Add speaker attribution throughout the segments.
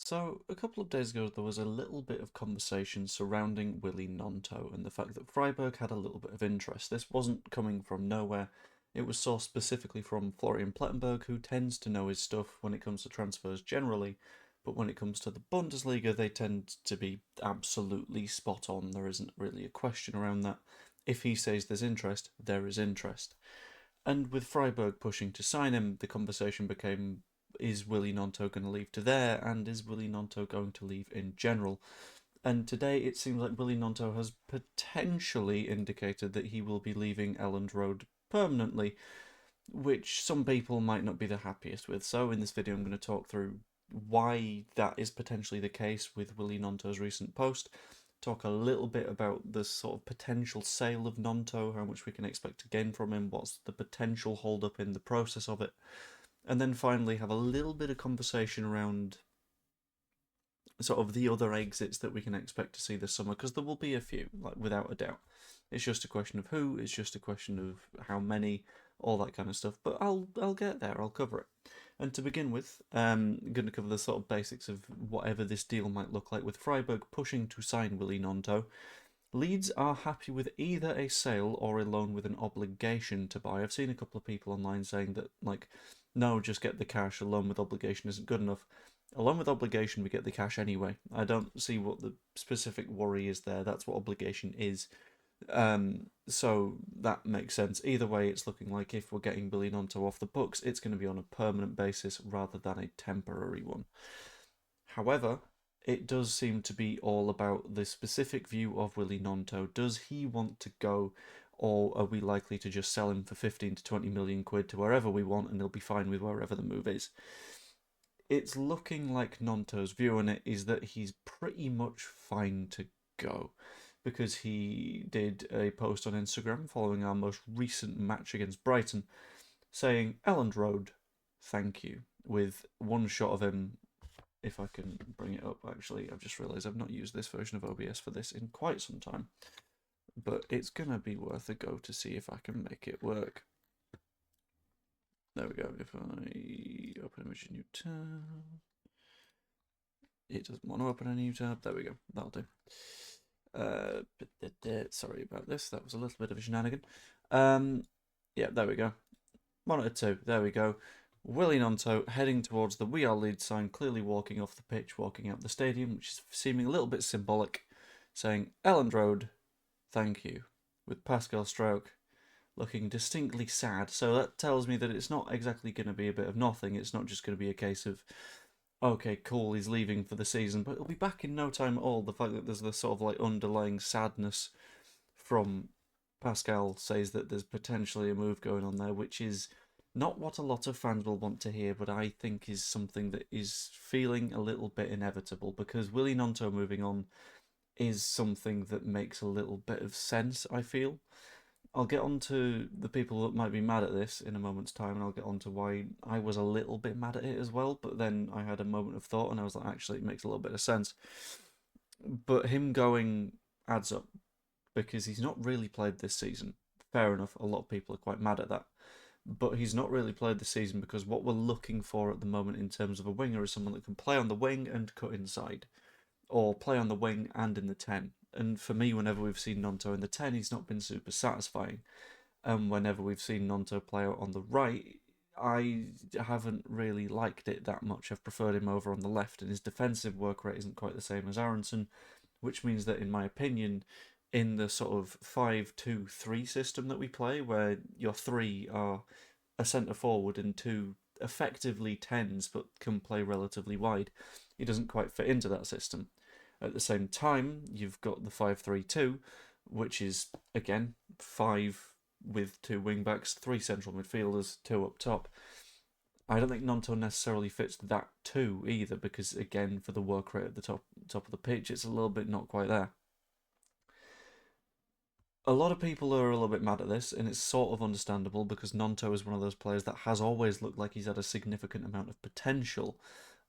Speaker 1: So, a couple of days ago, there was a little bit of conversation surrounding Willy Gnonto and the fact that Freiburg had a little bit of interest. This wasn't coming from nowhere. It was sourced specifically from Florian Plettenberg, who tends to know his stuff when it comes to transfers generally, but when it comes to the Bundesliga, they tend to be absolutely spot on. There isn't really a question around that. If he says there's interest, there is interest. And with Freiburg pushing to sign him, the conversation became, is Willy Gnonto going to leave to there, and is Willy Gnonto going to leave in general? And today it seems like Willy Gnonto has potentially indicated that he will be leaving Elland Road permanently, which some people might not be the happiest with. So in this video I'm going to talk through why that is potentially the case with Willy Gnonto's recent post, talk a little bit about the sort of potential sale of Gnonto, how much we can expect to gain from him, what's the potential hold up in the process of it, and then finally have a little bit of conversation around sort of the other exits that we can expect to see this summer, because there will be a few, like without a doubt. It's just a question of who, it's just a question of how many, all that kind of stuff. But I'll get there, I'll cover it. And to begin with, I'm going to cover the sort of basics of whatever this deal might look like, with Freiburg pushing to sign Willy Gnonto. Leeds are happy with either a sale or a loan with an obligation to buy. I've seen a couple of people online saying that, like, no, just get the cash, a loan with obligation isn't good enough. A loan with obligation, we get the cash anyway. I don't see what the specific worry is there. That's what obligation is. So that makes sense. Either way, it's looking like if we're getting Willy Gnonto off the books, it's going to be on a permanent basis rather than a temporary one. However, it does seem to be all about the specific view of Willy Gnonto. Does he want to go, or are we likely to just sell him for 15 to 20 million quid to wherever we want and he'll be fine with wherever the move is? It's looking like Gnonto's view on it is that he's pretty much fine to go, because he did a post on Instagram following our most recent match against Brighton saying, Elland Road, thank you, with one shot of him. If I can bring it up, actually, I've just realised I've not used this version of OBS for this in quite some time, but it's going to be worth a go to see if I can make it work. There we go. If I open image in new tab, it doesn't want to open a new tab. There we go. That'll do. Sorry about this. That was a little bit of a shenanigan. Yeah, there we go. Monitor 2. There we go. Willy Gnonto heading towards the We Are Leeds sign, clearly walking off the pitch, walking out the stadium, which is seeming a little bit symbolic, saying, Elland Road, thank you, with Pascal Stroke looking distinctly sad. So that tells me that it's not exactly going to be a bit of nothing. It's not just going to be a case of, okay, cool, he's leaving for the season, but he'll be back in no time at all. The fact that there's this sort of like underlying sadness from Pascal says that there's potentially a move going on there, which is not what a lot of fans will want to hear, but I think is something that is feeling a little bit inevitable, because Willy Gnonto moving on is something that makes a little bit of sense, I feel. I'll get on to the people that might be mad at this in a moment's time, and I'll get on to why I was a little bit mad at it as well, but then I had a moment of thought and I was like, actually, it makes a little bit of sense. But him going adds up, because he's not really played this season. Fair enough, a lot of people are quite mad at that. But he's not really played this season because what we're looking for at the moment in terms of a winger is someone that can play on the wing and cut inside, or play on the wing and in the 10. And for me, whenever we've seen Gnonto in the 10, he's not been super satisfying. And whenever we've seen Gnonto play out on the right, I haven't really liked it that much. I've preferred him over on the left, and his defensive work rate isn't quite the same as Aronson, which means that, in my opinion, in the sort of 5-2-3 system that we play, where your three are a centre forward and two effectively tens but can play relatively wide, he doesn't quite fit into that system. At the same time, you've got the 5-3-2, which is, again, 5 with two wing-backs, 3 central midfielders, 2 up top. I don't think Gnonto necessarily fits that too either, because, again, for the work rate at the top of the pitch, it's a little bit not quite there. A lot of people are a little bit mad at this, and it's sort of understandable, because Gnonto is one of those players that has always looked like he's had a significant amount of potential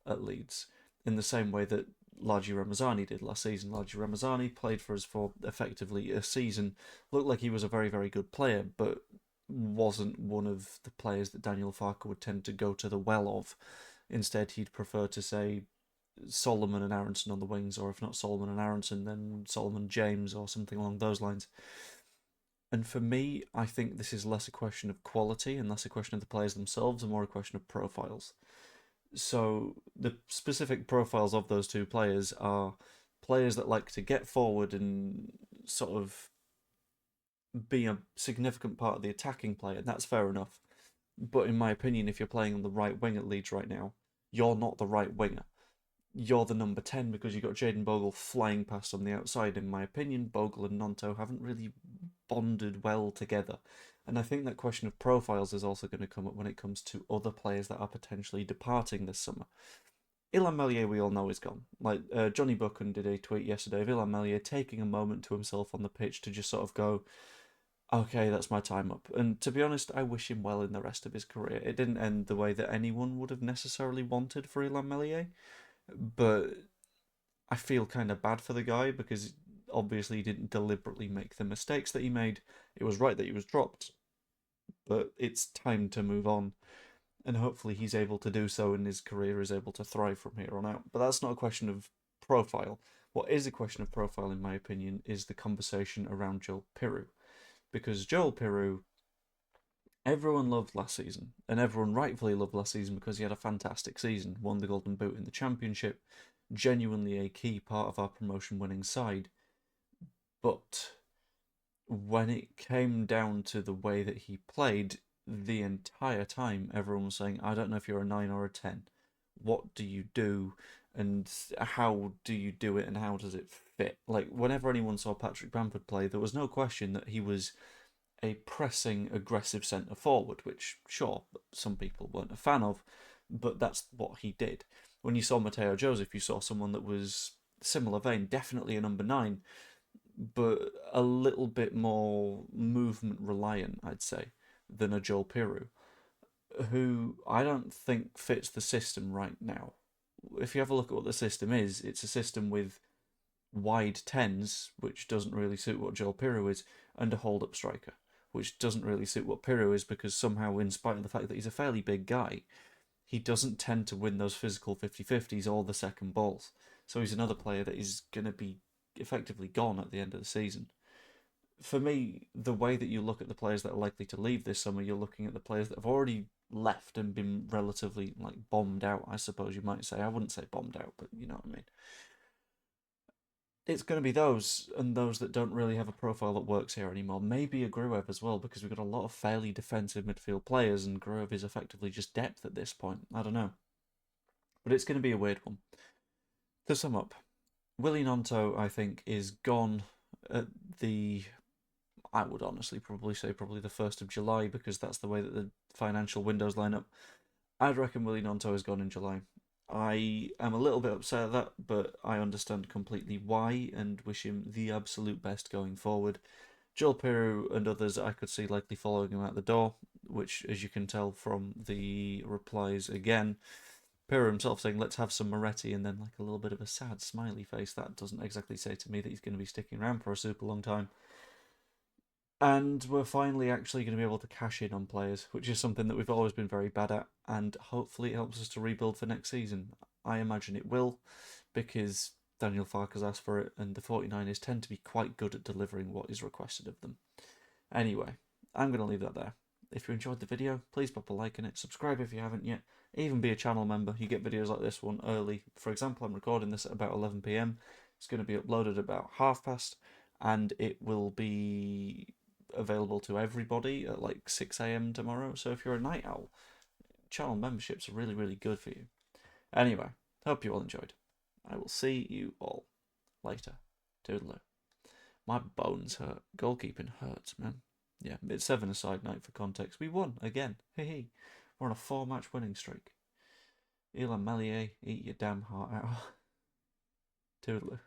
Speaker 1: at Leeds, in the same way that Largi Ramazani did last season. Largi Ramazani played for us for effectively a season, looked like he was a very, very good player, but wasn't one of the players that Daniel Farke would tend to go to the well of. Instead, he'd prefer to say, Solomon and Aronson on the wings, or if not Solomon and Aronson, then Solomon James or something along those lines. And for me, I think this is less a question of quality and less a question of the players themselves and more a question of profiles. So the specific profiles of those two players are players that like to get forward and sort of be a significant part of the attacking play, and that's fair enough. But in my opinion, if you're playing on the right wing at Leeds right now, you're not the right winger. You're the number 10 because you've got Jayden Bogle flying past on the outside. In my opinion, Bogle and Gnonto haven't really bonded well together. And I think that question of profiles is also going to come up when it comes to other players that are potentially departing this summer. Illan Meslier, we all know, is gone. Like, Johnny Buchan did a tweet yesterday of Illan Meslier taking a moment to himself on the pitch to just sort of go, okay, that's my time up. And to be honest, I wish him well in the rest of his career. It didn't end the way that anyone would have necessarily wanted for Illan Meslier, but I feel kind of bad for the guy because obviously he didn't deliberately make the mistakes that he made. It was right that he was dropped, but it's time to move on. And hopefully he's able to do so and his career is able to thrive from here on out. But that's not a question of profile. What is a question of profile, in my opinion, is the conversation around Joel Piroe. Because Joel Piroe, everyone loved last season, and everyone rightfully loved last season because he had a fantastic season, won the Golden Boot in the Championship, genuinely a key part of our promotion-winning side. But when it came down to the way that he played, the entire time everyone was saying, I don't know if you're a 9 or a 10. What do you do? And how do you do it? And how does it fit? Like, whenever anyone saw Patrick Bamford play, there was no question that he was a pressing, aggressive centre forward, which, sure, some people weren't a fan of, but that's what he did. When you saw Mateo Joseph, you saw someone that was similar vein, definitely a number 9, but a little bit more movement reliant, I'd say, than a Joel Piroe, who I don't think fits the system right now. If you have a look at what the system is, it's a system with wide 10s, which doesn't really suit what Joel Piroe is, and a hold-up striker, which doesn't really suit what Piroe is because somehow, in spite of the fact that he's a fairly big guy, he doesn't tend to win those physical 50-50s or the second balls. So he's another player that is going to be effectively gone at the end of the season. For me, the way that you look at the players that are likely to leave this summer, you're looking at the players that have already left and been relatively bombed out, I suppose you might say. I wouldn't say bombed out, but you know what I mean. It's going to be those, and those that don't really have a profile that works here anymore. Maybe a Gruev as well, because we've got a lot of fairly defensive midfield players, and Gruev is effectively just depth at this point. I don't know. But it's going to be a weird one. To sum up, Willy Gnonto, I think, is gone at I would honestly probably say the 1st of July, because that's the way that the financial windows line up. I'd reckon Willy Gnonto is gone in July. I am a little bit upset at that, but I understand completely why and wish him the absolute best going forward. Joel Piroe and others I could see likely following him out the door, which, as you can tell from the replies again, Piroe himself saying, let's have some Moretti, and then a little bit of a sad smiley face. That doesn't exactly say to me that he's going to be sticking around for a super long time. And we're finally actually going to be able to cash in on players, which is something that we've always been very bad at, and hopefully it helps us to rebuild for next season. I imagine it will, because Daniel Farke's asked for it, and the 49ers tend to be quite good at delivering what is requested of them. Anyway, I'm going to leave that there. If you enjoyed the video, please pop a like on it, subscribe if you haven't yet, even be a channel member. You get videos like this one early. For example, I'm recording this at about 11 PM. It's going to be uploaded about past, and it will be available to everybody at 6 AM tomorrow. So if you're a night owl, channel memberships are really, really good for you. Anyway, hope you all enjoyed. I will see you all later. Toodaloo. My bones hurt. Goalkeeping hurts, man. Yeah, it's 7-a-side night for context. We won again. Hee. We're on a 4-match winning streak. Illan Meslier, eat your damn heart out. Toodaloo.